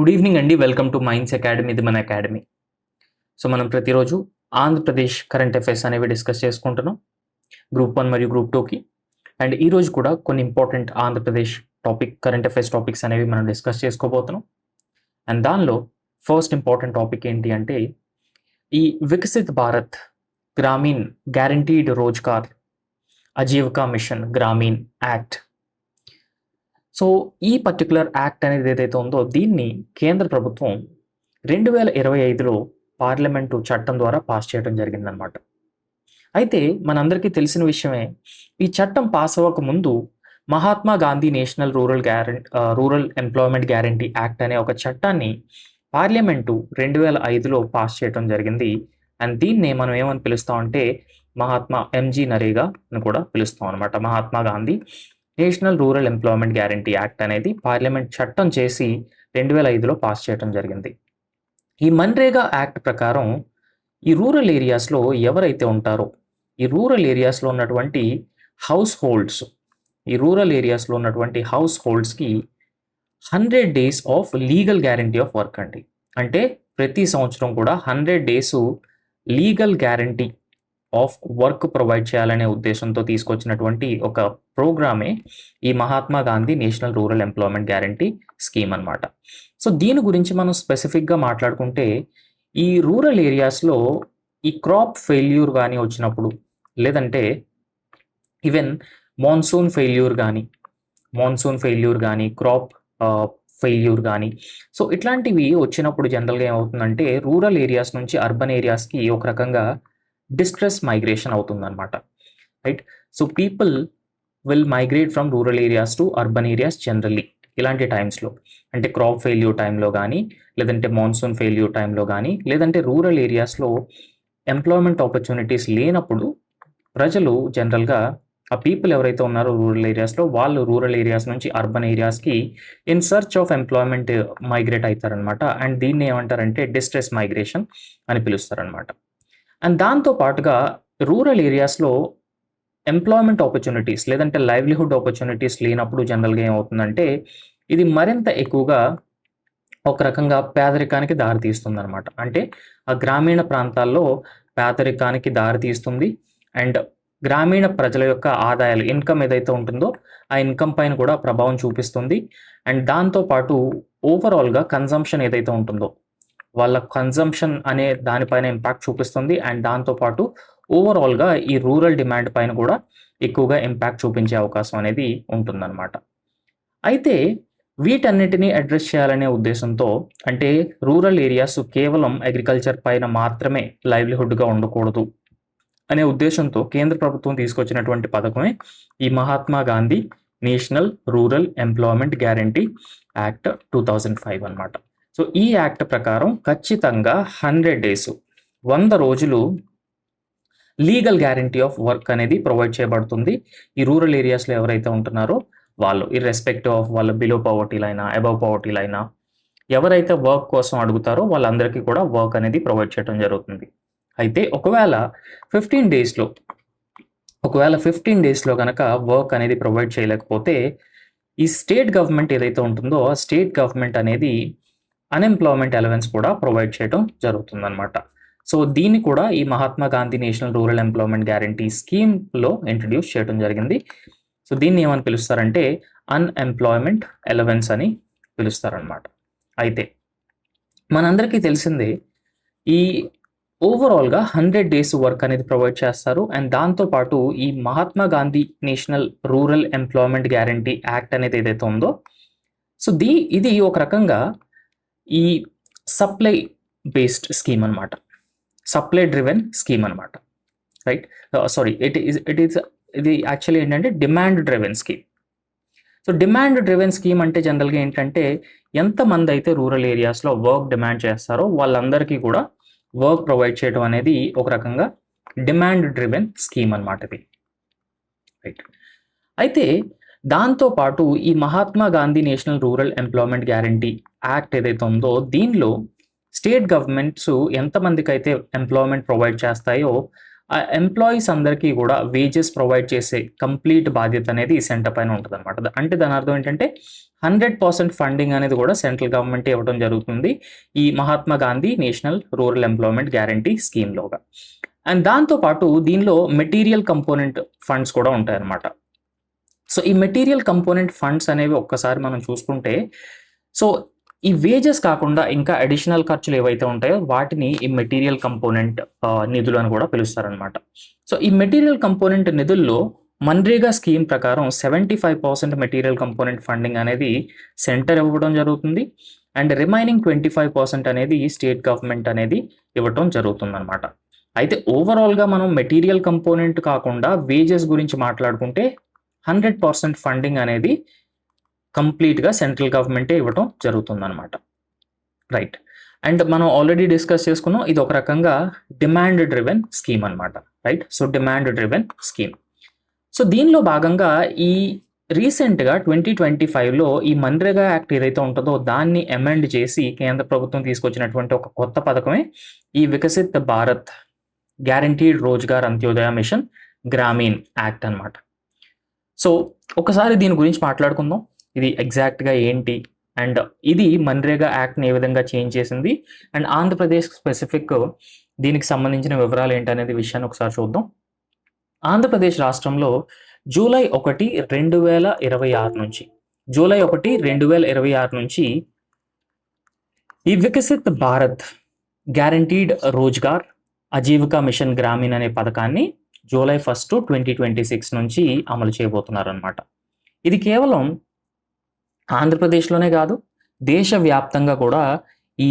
Good evening అండి. Welcome to minds academy. ఇది మన అకాడమీ. సో మనం ప్రతిరోజు ఆంధ్రప్రదేశ్ కరెంట్ అఫైర్స్ అనేవి డిస్కస్ చేసుకుంటున్నాం గ్రూప్ 1 మరియు గ్రూప్ 2కి. అండ్ ఈరోజు కూడా కొన్ని important Andhra Pradesh current affairs topics అనేవి మనం డిస్కస్ చేసుకోబోతున్నాం. అండ్ దానిలో ఫస్ట్ ఇంపార్టెంట్ టాపిక్ ఏంటి అంటే ఈ Viksit Bharat Gramin guaranteed Rozgar Ajeevika mission Gramin act. So ఈ పర్టికులర్ యాక్ట్ అనేది ఏదైతే ఉందో దీన్ని కేంద్ర ప్రభుత్వం 2025లో పార్లమెంటు చట్టం ద్వారా పాస్ చేయడం జరిగిందనమాట. అయితే మనందరికీ తెలిసిన విషయమే, ఈ చట్టం పాస్ అవ్వక ముందు Mahatma Gandhi national rural employment guarantee act అనే ఒక చట్టాన్ని పార్లమెంటు 2005లో పాస్ చేయడం జరిగింది. అండ్ దీన్నే మనం ఏమని పిలుస్తామంటే మహాత్మా ఎంజీ నరేగా అని కూడా పిలుస్తాం అనమాట. Mahatma Gandhi national rural employment guarantee act అనేది పార్లమెంట్ చట్టం చేసి 2005లో పాస్ చేయడం జరిగింది. ఈ మన్రేగా యాక్ట్ ప్రకారం ఈ రూరల్ ఏరియాస్లో ఎవరైతే ఉంటారో ఈ రూరల్ ఏరియాస్లో ఉన్నటువంటి హౌస్ హోల్డ్స్కి 100 days of legal guarantee of work అండి. అంటే ప్రతి సంవత్సరం కూడా 100 days legal guarantee of work provide చేయాలనే ఉద్దేశంతో తీసుకొచ్చినటువంటి ఒక ప్రోగ్రామే ఈ Mahatma Gandhi national rural employment guarantee scheme అనమాట. సో దీని గురించి మనం స్పెసిఫిక్గా మాట్లాడుకుంటే ఈ రూరల్ ఏరియాస్లో ఈ క్రాప్ ఫెయిల్యూర్ కానీ వచ్చినప్పుడు, లేదంటే ఈవెన్ మాన్సూన్ ఫెయిల్యూర్ కానీ క్రాప్ ఫెయిల్యూర్ కానీ, సో ఇట్లాంటివి వచ్చినప్పుడు జనరల్గా ఏమవుతుందంటే రూరల్ ఏరియాస్ నుంచి అర్బన్ ఏరియాస్కి ఒక రకంగా డిస్ట్రెస్ మైగ్రేషన్ అవుతుందన్నమాట. Right. So people will migrate from rural areas to urban areas generally ఇలాంటి టైమ్స్లో, అంటే క్రాప్ ఫెయిల్యూర్ టైంలో కానీ, లేదంటే మాన్సూన్ ఫెయిల్యూర్ టైంలో కానీ, లేదంటే రూరల్ ఏరియాస్లో ఎంప్లాయ్మెంట్ ఆపర్చునిటీస్ లేనప్పుడు ప్రజలు జనరల్గా ఆ పీపుల్ ఎవరైతే ఉన్నారో రూరల్ ఏరియాస్లో వాళ్ళు రూరల్ ఏరియాస్ నుంచి అర్బన్ ఏరియాస్కి in search of employment migrate అవుతారనమాట. అండ్ దీన్ని ఏమంటారంటే డిస్ట్రెస్ మైగ్రేషన్ అని పిలుస్తారనమాట. అండ్ దాంతో పాటుగా రూరల్ ఏరియాస్లో ఎంప్లాయ్మెంట్ ఆపర్చునిటీస్ లేదంటే లైవ్లీహుడ్ ఆపర్చునిటీస్ లేనప్పుడు జనరల్గా ఏమవుతుందంటే ఇది మరింత ఎక్కువగా ఒక రకంగా పేదరికానికి దారితీస్తుంది అనమాట. అంటే ఆ గ్రామీణ ప్రాంతాల్లో పేదరికానికి దారితీస్తుంది. అండ్ గ్రామీణ ప్రజల యొక్క ఆదాయాలు, ఇన్కమ్ ఏదైతే ఉంటుందో ఆ ఇన్కమ్ పైన కూడా ప్రభావం చూపిస్తుంది. అండ్ దాంతోపాటు ఓవరాల్గా కన్జంప్షన్ ఏదైతే ఉంటుందో వాళ్ళ కన్జంప్షన్ అనే దానిపైన ఇంపాక్ట్ చూపిస్తుంది. అండ్ దాంతోపాటు ఓవరాల్గా ఈ రూరల్ డిమాండ్ పైన కూడా ఎక్కువగా ఇంపాక్ట్ చూపించే అవకాశం అనేది ఉంటుందన్నమాట. అయితే వీటన్నిటినీ అడ్రస్ చేయాలనే ఉద్దేశంతో, అంటే రూరల్ ఏరియాస్ కేవలం అగ్రికల్చర్ పైన మాత్రమే లైవ్లీహుడ్గా ఉండకూడదు అనే ఉద్దేశంతో కేంద్ర ప్రభుత్వం తీసుకొచ్చినటువంటి పథకమే ఈ Mahatma Gandhi national rural employment guarantee act 2005 అన్నమాట. సో ఈ యాక్ట్ ప్రకారం ఖచ్చితంగా 100 డేస్ 100 రోజులు లీగల్ గ్యారంటీ ఆఫ్ వర్క్ అనేది ప్రొవైడ్ చేయబడుతుంది ఈ రూరల్ ఏరియాస్లో ఎవరైతే ఉంటున్నారో వాళ్ళు, ఇర్రెస్పెక్టివ్ ఆఫ్ వాళ్ళ below poverty line, above poverty line, ఎవరైతే వర్క్ కోసం అడుగుతారో వాళ్ళందరికీ కూడా వర్క్ అనేది ప్రొవైడ్ చేయడం జరుగుతుంది. అయితే ఒకవేళ 15 డేస్లో కనుక వర్క్ అనేది ప్రొవైడ్ చేయలేకపోతే ఈ స్టేట్ గవర్నమెంట్ ఏదైతే ఉంటుందో ఆ స్టేట్ గవర్నమెంట్ అనేది అన్ఎంప్లాయ్మెంట్ అలవెన్స్ కూడా ప్రొవైడ్ చేయడం జరుగుతుందన్నమాట. సో దీన్ని కూడా ఈ Mahatma Gandhi national rural employment guarantee స్కీమ్లో ఇంట్రడ్యూస్ చేయడం జరిగింది. సో దీన్ని ఏమని పిలుస్తారంటే అన్ఎంప్లాయ్మెంట్ అలవెన్స్ అని పిలుస్తారనమాట. అయితే మనందరికీ తెలిసిందే ఈ ఓవరాల్గా 100 డేస్ వర్క్ అనేది ప్రొవైడ్ చేస్తారు. అండ్ దాంతోపాటు ఈ Mahatma Gandhi national rural employment guarantee act అనేది ఏదైతే ఉందో సో ఇది ఒక రకంగా ఈ సప్లై బేస్డ్ స్కీమ్ అనమాట, సప్లై డ్రివెన్ స్కీమ్ అనమాట. రైట్. సారీ, ఇది యాక్చువల్లీ ఏంటంటే demand driven scheme. So demand driven scheme అంటే జనరల్గా ఏంటంటే ఎంతమంది అయితే రూరల్ ఏరియాస్లో వర్క్ డిమాండ్ చేస్తారో వాళ్ళందరికీ కూడా వర్క్ ప్రొవైడ్ చేయడం అనేది ఒక రకంగా డిమాండ్ డ్రివెన్ స్కీమ్ అనమాట ఇది. రైట్. అయితే దాంతోపాటు ఈ Mahatma Gandhi national rural employment guarantee act ఏదైతే ఉందో దీనిలో స్టేట్ గవర్నమెంట్స్ ఎంతమందికి అయితే ఎంప్లాయ్మెంట్ ప్రొవైడ్ చేస్తాయో ఆ ఎంప్లాయీస్ అందరికీ కూడా వేజెస్ ప్రొవైడ్ చేసే కంప్లీట్ బాధ్యత అనేది ఈ సెంటర్ పైన ఉంటుంది అనమాట. అంటే దాని అర్థం ఏంటంటే 100% ఫండింగ్ అనేది కూడా సెంట్రల్ గవర్నమెంట్ ఇవ్వడం జరుగుతుంది ఈ Mahatma Gandhi national rural employment guarantee స్కీమ్లోగా. అండ్ దాంతోపాటు దీనిలో మెటీరియల్ కంపోనెంట్ ఫండ్స్ కూడా ఉంటాయన్నమాట. సో ఈ మెటీరియల్ కంపోనెంట్ ఫండ్స్ అనేవి ఒక్కసారి మనం చూసుకుంటే, సో ఈ వేజెస్ కాకుండా ఇంకా అడిషనల్ ఖర్చులు ఏవైతే ఉంటాయో వాటిని ఈ మెటీరియల్ కంపోనెంట్ నిధులు అని కూడా పిలుస్తారనమాట. సో ఈ మెటీరియల్ కంపోనెంట్ నిధుల్లో మన్రేగా స్కీమ్ ప్రకారం 75% మెటీరియల్ కంపోనెంట్ ఫండింగ్ అనేది సెంటర్ ఇవ్వడం జరుగుతుంది. అండ్ రిమైనింగ్ 25% అనేది స్టేట్ గవర్నమెంట్ అనేది ఇవ్వటం జరుగుతుంది అనమాట. అయితే ఓవరాల్గా మనం మెటీరియల్ కంపోనెంట్ కాకుండా వేజెస్ గురించి మాట్లాడుకుంటే 100% ఫండింగ్ అనేది కంప్లీట్గా సెంట్రల్ గవర్నమెంటే ఇవ్వటం జరుగుతుందన్నమాట. రైట్. అండ్ మనం ఆల్రెడీ డిస్కస్ చేసుకున్నాం, ఇది ఒక రకంగా డిమాండ్ డ్రివెన్ స్కీమ్ అనమాట. Right. So demand driven scheme. So దీనిలో భాగంగా ఈ రీసెంట్గా 2025లో ఈ మన్రేగా యాక్ట్ ఏదైతే ఉంటుందో దాన్ని అమెండ్ చేసి కేంద్ర ప్రభుత్వం తీసుకొచ్చినటువంటి ఒక కొత్త పథకమే ఈ Viksit Bharat guaranteed Rozgar Antyodaya mission Gramin act అనమాట. సో ఒకసారి దీని గురించి మాట్లాడుకుందాం, ఇది ఎగ్జాక్ట్గా ఏంటి అండ్ ఇది మన్రేగా యాక్ట్ని ఏ విధంగా చేంజ్ చేసింది అండ్ ఆంధ్రప్రదేశ్ స్పెసిఫిక్ దీనికి సంబంధించిన వివరాలు ఏంటనేది విషయాన్ని ఒకసారి చూద్దాం. ఆంధ్రప్రదేశ్ రాష్ట్రంలో జూలై 1, 2026 నుంచి జూలై 1, 2026 నుంచి ఈ వికసిత్ భారత్ గ్యారంటీడ్ రోజ్గార్ ఆజీవికా మిషన్ గ్రామీణ్ అనే పథకాన్ని జూలై 1, 2026 నుంచి అమలు చేయబోతున్నారనమాట. ఇది కేవలం ఆంధ్రప్రదేశ్లోనే కాదు, దేశవ్యాప్తంగా కూడా ఈ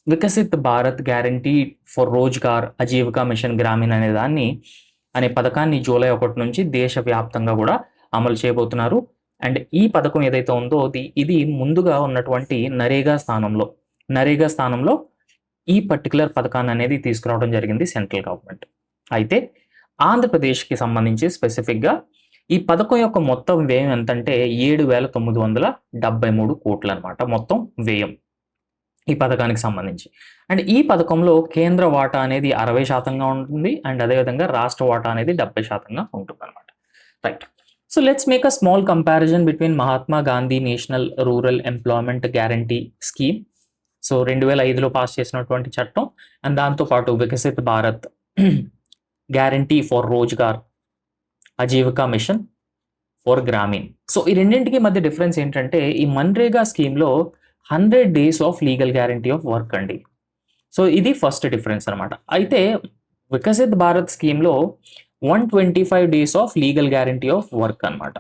Viksit Bharat guarantee for Rozgar Ajeevika mission Gramin అనే పథకాన్ని జూలై 1 నుంచి దేశవ్యాప్తంగా కూడా అమలు చేయబోతున్నారు. అండ్ ఈ పథకం ఏదైతే ఉందో ఇది ముందుగా ఉన్నటువంటి నరేగా స్థానంలో ఈ పర్టికులర్ పథకాన్ని అనేది తీసుకురావడం జరిగింది సెంట్రల్ గవర్నమెంట్. అయితే ఆంధ్రప్రదేశ్కి సంబంధించి స్పెసిఫిక్గా ఈ పథకం యొక్క మొత్తం వ్యయం ఎంతంటే 7,973 కోట్లు అనమాట మొత్తం వ్యయం ఈ పథకానికి సంబంధించి. అండ్ ఈ పథకంలో కేంద్ర వాటా అనేది 60% ఉంటుంది అండ్ అదేవిధంగా రాష్ట్ర వాటా అనేది 70% ఉంటుంది అనమాట. Right. So let's make a small comparison between Mahatma Gandhi national rural employment guarantee scheme, so 2005లో పాస్ చేసినటువంటి చట్టం, అండ్ దాంతోపాటు Viksit Bharat guarantee for Rozgar Ajeevika mission for Gramin. So ఈ రెండింటికి మధ్య డిఫరెన్స్ ఏంటంటే ఈ మన్రేగా స్కీమ్లో 100 days of legal guarantee of work అండి. సో ఇది ఫస్ట్ డిఫరెన్స్ అనమాట. అయితే వికసిత్ భారత్ స్కీమ్లో 125 days of legal guarantee of work అనమాట.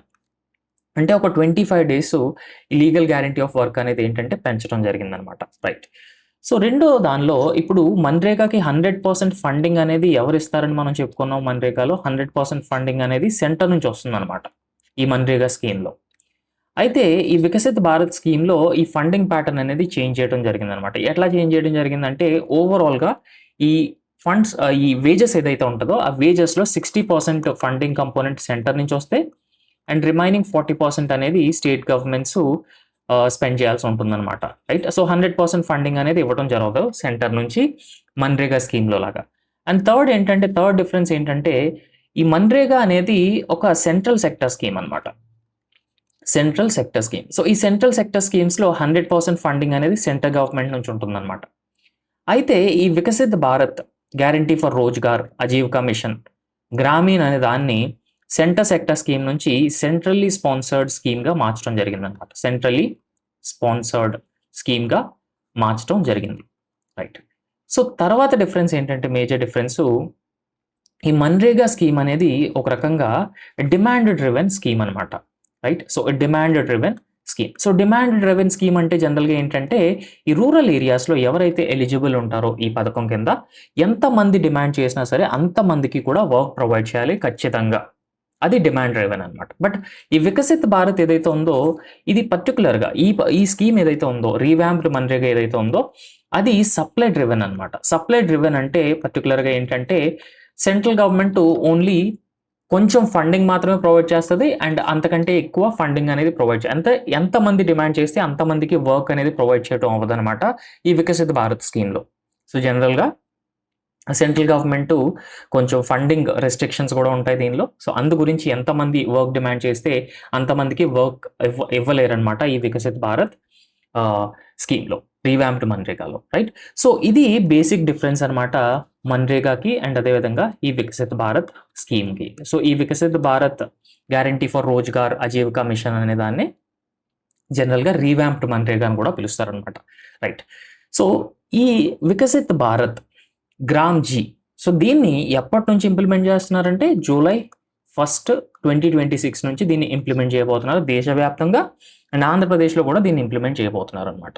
అంటే ఒక 25 days ఈ లీగల్ గ్యారంటీ ఆఫ్ వర్క్ అనేది ఏంటంటే పెంచడం జరిగిందనమాట. రైట్. సో రెండో దానిలో ఇప్పుడు మన్రేగాకి 100% ఫండింగ్ అనేది ఎవరు ఇస్తారని మనం చెప్పుకున్నాం. మన్రేగాలో 100% ఫండింగ్ అనేది సెంటర్ నుంచి వస్తుందన్నమాట ఈ మన్రేగా స్కీమ్లో. అయితే ఈ వికసిత్ భారత్ స్కీమ్లో ఈ ఫండింగ్ ప్యాటర్న్ అనేది చేంజ్ చేయడం జరిగిందనమాట. ఎట్లా చేంజ్ చేయడం జరిగిందంటే ఓవరాల్గా ఈ ఫండ్స్ ఈ వేజెస్ ఏదైతే ఉంటుందో ఆ వేజెస్లో 60% ఫండింగ్ కంపోనెంట్ సెంటర్ నుంచి వస్తే అండ్ రిమైనింగ్ 40% అనేది స్టేట్ గవర్నమెంట్స్ స్పెండ్ చేయాల్సి ఉంటుందన్నమాట. రైట్. సో 100% ఫండింగ్ అనేది ఇవ్వడం జరగదు సెంటర్ నుంచి మన్రేగా స్కీమ్లో లాగా. అండ్ థర్డ్ డిఫరెన్స్ ఏంటంటే ఈ మన్రేగా అనేది ఒక సెంట్రల్ సెక్టర్ స్కీమ్ అనమాట. Central sector scheme. సో ఈ సెంట్రల్ సెక్టర్ స్కీమ్స్లో 100% ఫండింగ్ అనేది సెంట్రల్ గవర్నమెంట్ నుంచి ఉంటుందన్నమాట. అయితే ఈ Viksit Bharat guarantee for Rozgar Ajeevika mission Gramin అనే దాన్ని సెంటర్ సెక్టర్ స్కీమ్ నుంచి సెంట్రల్లీ స్పాన్సర్డ్ స్కీమ్గా మార్చడం జరిగిందనమాట. సెంట్రల్లీ స్పాన్సర్డ్ స్కీమ్గా మార్చడం జరిగింది. రైట్. సో తర్వాత డిఫరెన్స్ ఏంటంటే మేజర్ డిఫరెన్స్ ఈ మన్రేగా స్కీమ్ అనేది ఒక రకంగా డిమాండ్ డ్రివెన్ స్కీమ్ అనమాట. Right. So demand driven scheme. So demand driven scheme అంటే జనరల్గా ఏంటంటే ఈ రూరల్ ఏరియాస్లో ఎవరైతే ఎలిజిబుల్ ఉంటారో ఈ పథకం కింద ఎంతమంది డిమాండ్ చేసినా సరే అంతమందికి కూడా వర్క్ ప్రొవైడ్ చేయాలి ఖచ్చితంగా. అది డిమాండ్ డ్రైవెన్ అనమాట. బట్ ఈ వికసిత్ భారత్ ఏదైతే ఉందో ఇది పర్టికులర్గా ఈ స్కీమ్ ఏదైతే ఉందో రీవ్యాంప్డ్ మన్రేగా ఏదైతే ఉందో అది సప్లై డ్రివెన్ అనమాట. సప్లై డ్రివెన్ అంటే పర్టికులర్గా ఏంటంటే సెంట్రల్ గవర్నమెంట్ ఓన్లీ కొంచెం ఫండింగ్ మాత్రమే ప్రొవైడ్ చేస్తుంది అండ్ అంతకంటే ఎక్కువ ఫండింగ్ అనేది ప్రొవైడ్ ఎంతమంది డిమాండ్ చేస్తే అంతమందికి వర్క్ అనేది ప్రొవైడ్ చేయడం అవ్వదనమాట ఈ వికసిత్ భారత్ స్కీమ్లో. సో జనరల్గా సెంట్రల్ గవర్నమెంట్ కొంచెం ఫండింగ్ రెస్ట్రిక్షన్స్ కూడా ఉంటాయి దీనిలో. సో అందు గురించి ఎంతమంది వర్క్ డిమాండ్ చేస్తే అంతమందికి వర్క్ ఇవ్వలేరనమాట ఈ వికసిత్ భారత్ స్కీమ్లో, రీవ్యాంప్డ్ మన్రేగాలో, రైట్. సో ఇది బేసిక్ డిఫరెన్స్ అనమాట మన్రేగాకి అండ్ అదేవిధంగా ఈ వికసిత్ భారత్ స్కీమ్కి. సో ఈ Viksit Bharat guarantee for Rozgar Ajeevika mission అనే దాన్ని జనరల్గా రీవ్యాంప్డ్ మన్రేగా అని కూడా పిలుస్తారనమాట, రైట్. సో ఈ వికసిత్ భారత్ గ్రామ్ జీ, సో దీన్ని ఎప్పటి నుంచి ఇంప్లిమెంట్ చేస్తున్నారంటే జూలై 1, 2026 నుంచి దీన్ని ఇంప్లిమెంట్ చేయబోతున్నారు దేశవ్యాప్తంగా. అండ్ ఆంధ్రప్రదేశ్లో కూడా దీన్ని ఇంప్లిమెంట్ చేయబోతున్నారు అనమాట.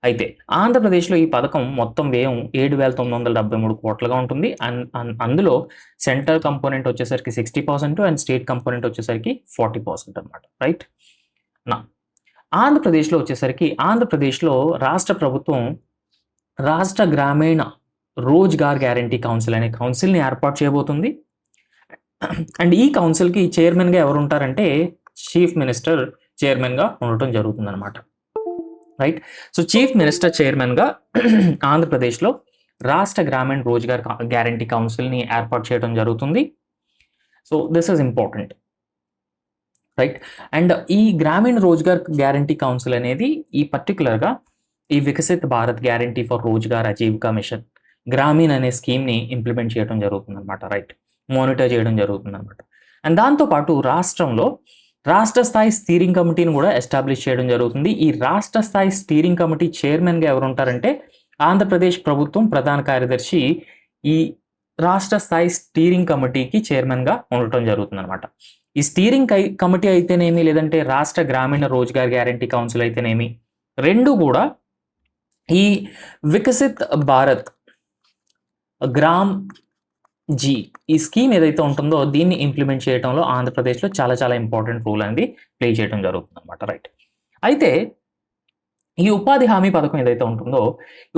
అయితే ఆంధ్రప్రదేశ్లో ఈ పథకం మొత్తం వ్యయం 7,973 కోట్లుగా ఉంటుంది. అండ్ అందులో సెంట్రల్ కంపోనెంట్ వచ్చేసరికి 60% అండ్ స్టేట్ కంపోనెంట్ వచ్చేసరికి 40% అనమాట, రైట్. నా ఆంధ్రప్రదేశ్లో వచ్చేసరికి ఆంధ్రప్రదేశ్లో రాష్ట్ర ప్రభుత్వం రాష్ట్ర గ్రామీణ రోజ్గార్ గ్యారంటీ కౌన్సిల్ అనే కౌన్సిల్ని ఏర్పాటు చేయబోతుంది. అండ్ ఈ కౌన్సిల్కి చైర్మన్గా ఎవరు ఉంటారంటే చీఫ్ మినిస్టర్ చైర్మన్గా ఉండటం జరుగుతుంది అనమాట, రైట్. సో చీఫ్ మినిస్టర్ చైర్మన్గా ఆంధ్రప్రదేశ్లో రాష్ట్ర గ్రామీణ రోజ్గార్ గ్యారంటీ కౌన్సిల్ని ఏర్పాటు చేయడం జరుగుతుంది. So this is important, right. And ఈ గ్రామీణ రోజ్గార్ గ్యారంటీ కౌన్సిల్ అనేది ఈ పర్టికులర్గా ఈ Viksit Bharat guarantee for Rozgar Ajeevika mission Gramin అనే స్కీమ్ని ఇంప్లిమెంట్ చేయడం జరుగుతుంది అనమాట, రైట్. మానిటర్ చేయడం జరుగుతుంది అనమాట. అండ్ దాంతోపాటు రాష్ట్రంలో రాష్ట్ర స్థాయి స్టీరింగ్ కమిటీని కూడా ఎస్టాబ్లిష్ చేయడం జరుగుతుంది. ఈ రాష్ట్ర స్థాయి స్టీరింగ్ కమిటీ చైర్మన్గా ఎవరు ఉంటారంటే ఆంధ్రప్రదేశ్ ప్రభుత్వం ప్రధాన కార్యదర్శి ఈ రాష్ట్ర స్థాయి స్టీరింగ్ కమిటీకి చైర్మన్గా ఉండటం జరుగుతుంది అనమాట. ఈ స్టీరింగ్ కమిటీ అయితేనేమి లేదంటే రాష్ట్ర గ్రామీణ రోజ్గార్ గ్యారంటీ కౌన్సిల్ అయితేనేమి రెండు కూడా ఈ వికసిత్ భారత్ గ్రామ్ జీ ఈ స్కీమ్ ఏదైతే ఉంటుందో దీన్ని ఇంప్లిమెంట్ చేయడంలో ఆంధ్రప్రదేశ్లో చాలా చాలా ఇంపార్టెంట్ రోల్ అనేది ప్లే చేయడం జరుగుతుంది అనమాట, రైట్. అయితే ఈ ఉపాధి హామీ పథకం ఏదైతే ఉంటుందో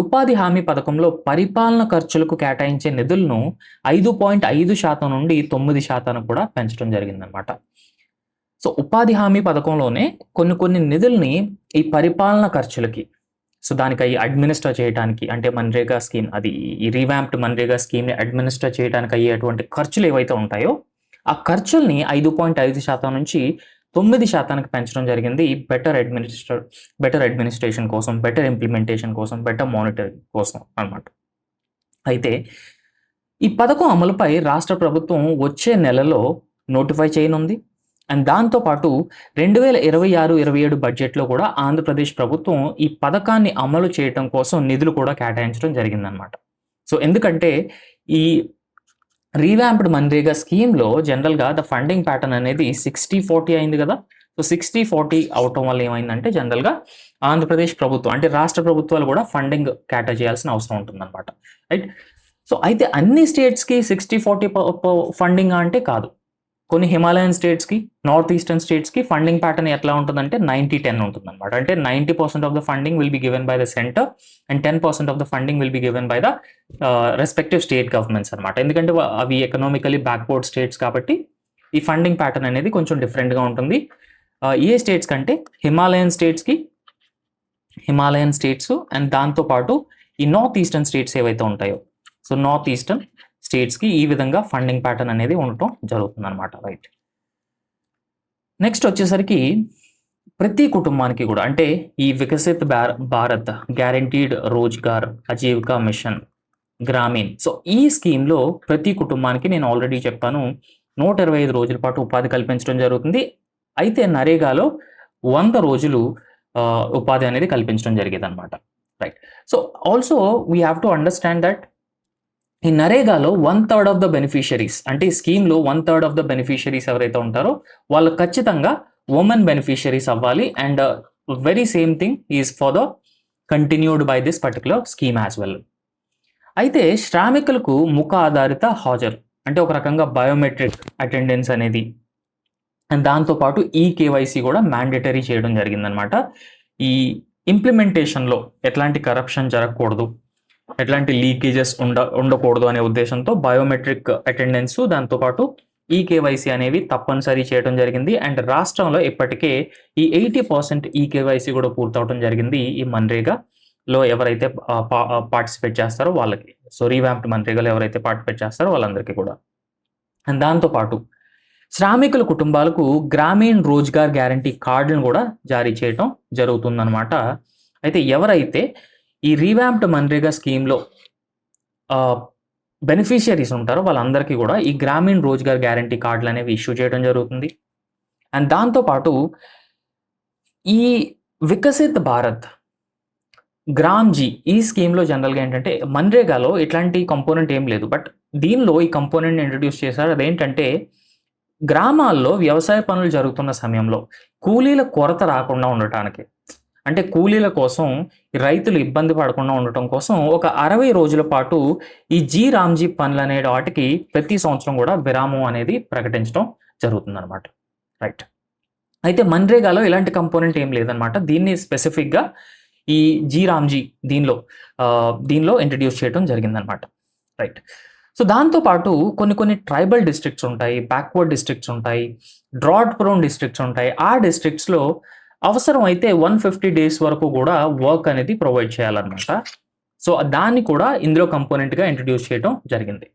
ఉపాధి హామీ పథకంలో పరిపాలన ఖర్చులకు కేటాయించే నిధులను 5.5% నుండి 9% కూడా పెంచడం జరిగిందనమాట. సో ఉపాధి హామీ పథకంలోనే కొన్ని నిధుల్ని ఈ పరిపాలన ఖర్చులకి, సో దానికి అడ్మినిస్టర్ చేయడానికి అంటే మన్రేగా స్కీమ్ అది ఈ రీవ్యాంప్డ్ మన్రేగా స్కీమ్ని అడ్మినిస్టర్ చేయడానికి అయ్యేటువంటి ఖర్చులు ఏవైతే ఉంటాయో ఆ ఖర్చుల్ని 5.5% నుంచి 9%కి పెంచడం జరిగింది. బెటర్ అడ్మినిస్ట్రేషన్ కోసం, బెటర్ ఇంప్లిమెంటేషన్ కోసం, బెటర్ మానిటరింగ్ కోసం అన్నమాట. అయితే ఈ పథకం అమలుపై రాష్ట్ర ప్రభుత్వం వచ్చే నెలలో నోటిఫై చేయనుంది. అండ్ దాంతోపాటు 2026-27 బడ్జెట్లో కూడా ఆంధ్రప్రదేశ్ ప్రభుత్వం ఈ పథకాన్ని అమలు చేయడం కోసం నిధులు కూడా కేటాయించడం జరిగిందనమాట. సో ఎందుకంటే ఈ రీవ్యాంప్డ్ మన్రేగా స్కీమ్లో జనరల్గా ద ఫండింగ్ ప్యాటర్న్ అనేది 60-40 అయింది కదా. సో 60-40 అవటం వల్ల ఏమైందంటే జనరల్గా ఆంధ్రప్రదేశ్ ప్రభుత్వం అంటే రాష్ట్ర ప్రభుత్వాలు కూడా ఫండింగ్ కేటాయించాల్సిన అవసరం ఉంటుందన్నమాట, రైట్. సో అయితే అన్ని స్టేట్స్కి 60-40 ఫండింగ్ అంటే కాదు. కొన్ని హిమాలయన్ స్టేట్స్కి, నార్త్ ఈస్టర్న్ స్టేట్స్కి ఫండింగ్ ప్యాటర్న్ ఎట్లా ఉంటుందంటే 90-10 ఉంటుంది అనమాట. అంటే 90% of the funding will be given by the centre and 10% of the funding will be given by the respective state governments అనమాట. ఎందుకంటే అవి ఎకనామికలీ బ్యాక్వర్డ్ స్టేట్స్ కాబట్టి ఈ ఫండింగ్ ప్యాటర్న్ అనేది కొంచెం డిఫరెంట్గా ఉంటుంది. ఏ స్టేట్స్ కంటే హిమాలయన్ స్టేట్స్ అండ్ దాంతోపాటు ఈ నార్త్ ఈస్టర్న్ స్టేట్స్ ఏవైతే ఉంటాయో సో నార్త్ ఈస్టర్న్ స్టేట్స్కి ఈ విధంగా ఫండింగ్ ప్యాటర్న్ అనేది ఉండటం జరుగుతుంది అనమాట, రైట్. నెక్స్ట్ వచ్చేసరికి ప్రతి కుటుంబానికి కూడా అంటే ఈ Viksit Bharat guaranteed Rozgar Ajeevika mission Gramin, so ఈ స్కీమ్లో ప్రతి కుటుంబానికి నేను ఆల్రెడీ చెప్పాను 125 రోజుల పాటు ఉపాధి కల్పించడం జరుగుతుంది. అయితే నరేగాలో 100 రోజులు ఉపాధి అనేది కల్పించడం జరిగేది అనమాట, right. So also we have to understand that ఈ నరేగాలో 1/3 ఆఫ్ ద బెనిఫిషరీస్ అంటే ఈ స్కీమ్లో 1/3 ఆఫ్ ద బెనిఫిషరీస్ ఎవరైతే ఉంటారో వాళ్ళు ఖచ్చితంగా ఉమెన్ బెనిఫిషరీస్ అవ్వాలి. And very same thing is for the continued by this particular scheme as well. అయితే శ్రామికులకు ముఖ ఆధారిత హాజరు అంటే ఒక రకంగా బయోమెట్రిక్ అటెండెన్స్ అనేది అండ్ దాంతోపాటు ఈ కేవైసీ కూడా మ్యాండేటరీ చేయడం జరిగిందనమాట. ఈ ఇంప్లిమెంటేషన్లో ఎట్లాంటి కరప్షన్ జరగకూడదు, ఎట్లాంటి లీకేజెస్ ఉండకూడదు అనే ఉద్దేశంతో బయోమెట్రిక్ అటెండెన్స్ దాంతోపాటు ఈ కేవైసీ అనేవి తప్పనిసరి చేయడం జరిగింది. అండ్ రాష్ట్రంలో ఇప్పటికే ఈ 80% ఈ కేవైసీ కూడా పూర్తవడం జరిగింది ఈ మన్రేగా లో ఎవరైతే పార్టిసిపేట్ చేస్తారో వాళ్ళకి. సో, రీవాంప్డ్ మన్రేగాలో ఎవరైతే పార్టిసిపేట్ చేస్తారో వాళ్ళందరికీ కూడా. అండ్ దాంతో పాటు శ్రామికుల కుటుంబాలకు గ్రామీణ్ రోజ్గార్ గ్యారంటీ కార్డులను కూడా జారీ చేయటం జరుగుతుందనమాట. అయితే ఎవరైతే ఈ రీవాంప్డ్ మన్రేగా స్కీమ్‌లో బెనిఫిషియరీస్ ఉంటారో వాళ్ళందరికీ కూడా ఈ గ్రామీణ్ రోజ్గార్ గ్యారంటీ కార్డులనేవి ఇష్యూ చేయడం జరుగుతుంది. అండ్ దాంతో పాటు ఈ వికసిత్ భారత్ గ్రామ్‌జీ ఈ స్కీమ్‌లో జనరల్‌గా ఏంటంటే మన్రేగాలో ఇట్లాంటి కంపోనెంట్ ఏం లేదు. బట్ దీనిలో ఈ కంపోనెంట్‌ని ఇంట్రొడ్యూస్ చేశారు. అదేంటంటే గ్రామాల్లో వ్యవసాయ పనులు జరుగుతున్న సమయంలో కూలీల కొరత రాకుండా ఉండటానికి. అంటే కూలీల కోసం రైతులు ఇబ్బంది పడకుండా ఉండటం కోసం ఒక 60 రోజుల పాటు ఈ రామ్‌జీ పనులనే వాటికి ప్రతి సంవత్సరం కూడా విరామం అనేది ప్రకటించడం జరుగుతుందనమాట. రైట్. అయితే మన్రేగాలో ఇలాంటి కంపోనెంట్ ఏం లేదనమాట. దీన్ని స్పెసిఫిక్‌గా ఈ రామ్‌జీ దీనిలో ఇంట్రొడ్యూస్ చేయడం జరిగిందనమాట. రైట్. సో, దాంతో పాటు కొన్ని ట్రైబల్ డిస్ట్రిక్ట్స్ ఉంటాయి, బ్యాక్వర్డ్ డిస్ట్రిక్ట్స్ ఉంటాయి, డ్రాట్ ప్రోన్ డిస్ట్రిక్ట్స్ ఉంటాయి. ఆ డిస్ట్రిక్ట్స్‌లో అవసరమైతే 150 డేస్ వరకు కూడా వర్క్ అనేది ప్రొవైడ్ చేయాలనమాట. సో, దాన్ని కూడా ఇందులో కంపోనెంట్‌గా ఇంట్రొడ్యూస్ చేయడం జరిగింది.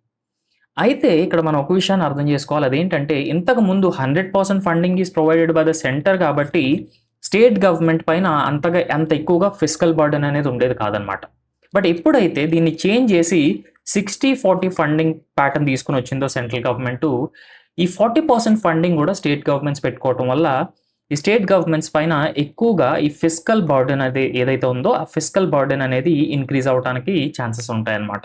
అయితే ఇక్కడ మనం ఒక విషయాన్ని అర్థం చేసుకోవాలి. అదేంటంటే ఇంతకుముందు 100% funding is provided by the centre కాబట్టి స్టేట్ గవర్నమెంట్ పైన అంత ఎక్కువగా ఫిస్కల్ బర్డెన్ అనేది ఉండేది కాదనమాట. బట్ ఎప్పుడైతే దీన్ని చేంజ్ చేసి 60-40 ఫండింగ్ ప్యాటర్న్ తీసుకొని వచ్చిందో సెంట్రల్ గవర్నమెంటు, ఈ 40% ఫండింగ్ కూడా స్టేట్ గవర్నమెంట్స్ పెట్టుకోవటం వల్ల ఈ స్టేట్ గవర్నమెంట్స్ పైన ఎక్కువగా ఈ ఫిస్కల్ బర్డెన్ అనేది ఏదైతే ఉందో ఆ ఫిస్కల్ బర్డెన్ అనేది ఇంక్రీజ్ అవ్వడానికి ఛాన్సెస్ ఉంటాయన్నమాట.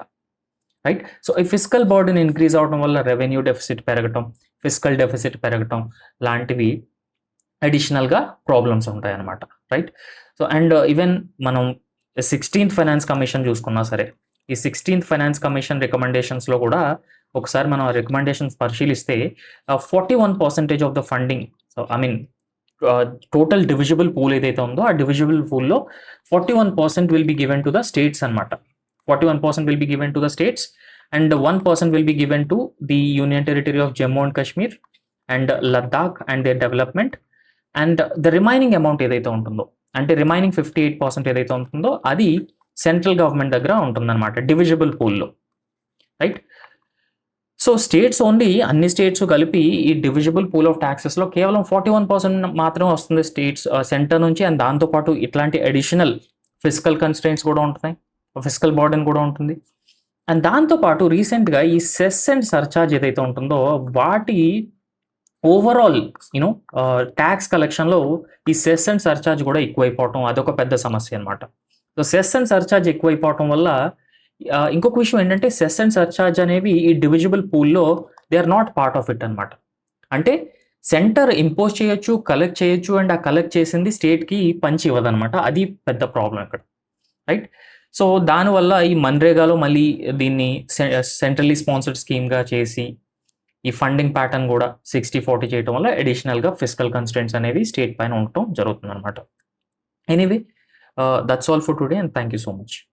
రైట్. సో, ఈ ఫిస్కల్ బర్డెన్ ఇంక్రీజ్ అవ్వడం వల్ల రెవెన్యూ డెఫిసిట్ పెరగటం, ఫిస్కల్ డెఫిసిట్ పెరగటం లాంటివి అడిషనల్‌గా ప్రాబ్లమ్స్ ఉంటాయన్నమాట. రైట్. సో, అండ్ ఈవెన్ మనం 16థ్ ఫైనాన్స్ కమిషన్ చూసుకున్నా సరే, ఈ 16థ్ ఫైనాన్స్ కమిషన్ రికమెండేషన్స్‌లో కూడా ఒకసారి మనం రికమెండేషన్స్ పరిశీలిస్తే 41% of the funding, so, I mean total divisible pool ఏదైతే ఉందో ఆ డివిజిబుల్ పూల్‌లో 41% will be given to the states అనమాట. 41% will be given to the states and 1% will be given to the union territory of Jammu and Kashmir and Ladakh and their development. And the remaining amount ఏదైతే ఉంటుందో, అంటే remaining 58% ఏదైతే ఉంటుందో అది central government దగ్గర ఉంటుందన్నమాట divisible పూల్‌లో. రైట్. సో, స్టేట్స్ ఓన్లీ అన్ని స్టేట్స్ కలిపి ఈ డివిజిబుల్ పూల్ ఆఫ్ టాక్సెస్‌లో కేవలం 41% మాత్రమే వస్తుంది సెంటర్ నుంచి. అండ్ దాంతో పాటు ఇట్లాంటి అడిషనల్ ఫిస్కల్ కన్‌స్ట్రెయింట్స్ కూడా ఉంటున్నాయి. ఫిస్కల్ బర్డెన్ కూడా ఉంటుంది. అండ్ దాంతో పాటు రీసెంట్‌గా ఈ సెస్ అండ్ సర్చార్జ్ ఏదైతే ఉంటుందో వాటి ఓవరాల్ టాక్స్ కలెక్షన్‌లో ఈ సెస్ అండ్ సర్చార్జ్ కూడా ఎక్కువైపోవటం అదొక పెద్ద సమస్య అనమాట. సో, సెస్ అండ్ సర్చార్జ్ ఎక్కువైపోవటం వల్ల ఇంకొక విషయం ఏంటంటే సెస్ అండ్ సర్చార్జ్ అనేవి ఈ డివిజిబుల్ పూల్‌లో they are not part of it అనమాట. అంటే సెంటర్ ఇంపోజ్ చేయొచ్చు, కలెక్ట్ చేయొచ్చు అండ్ ఆ కలెక్ట్ చేసింది స్టేట్‌కి పంచి ఇవ్వదనమాట. అది పెద్ద ప్రాబ్లమ్ ఇక్కడ. రైట్. సో, దానివల్ల ఈ మన్రేగాలో మళ్ళీ దీన్ని సెంట్రల్లీ స్పాన్సర్డ్ స్కీమ్‌గా చేసి ఈ ఫండింగ్ ప్యాటర్న్ కూడా 60-40 చేయటం వల్ల అడిషనల్‌గా ఫిస్కల్ కన్‌స్ట్రెయింట్స్ అనేవి స్టేట్ పైన ఉండటం జరుగుతుందనమాట. Anyway, that's all for today and thank you so much.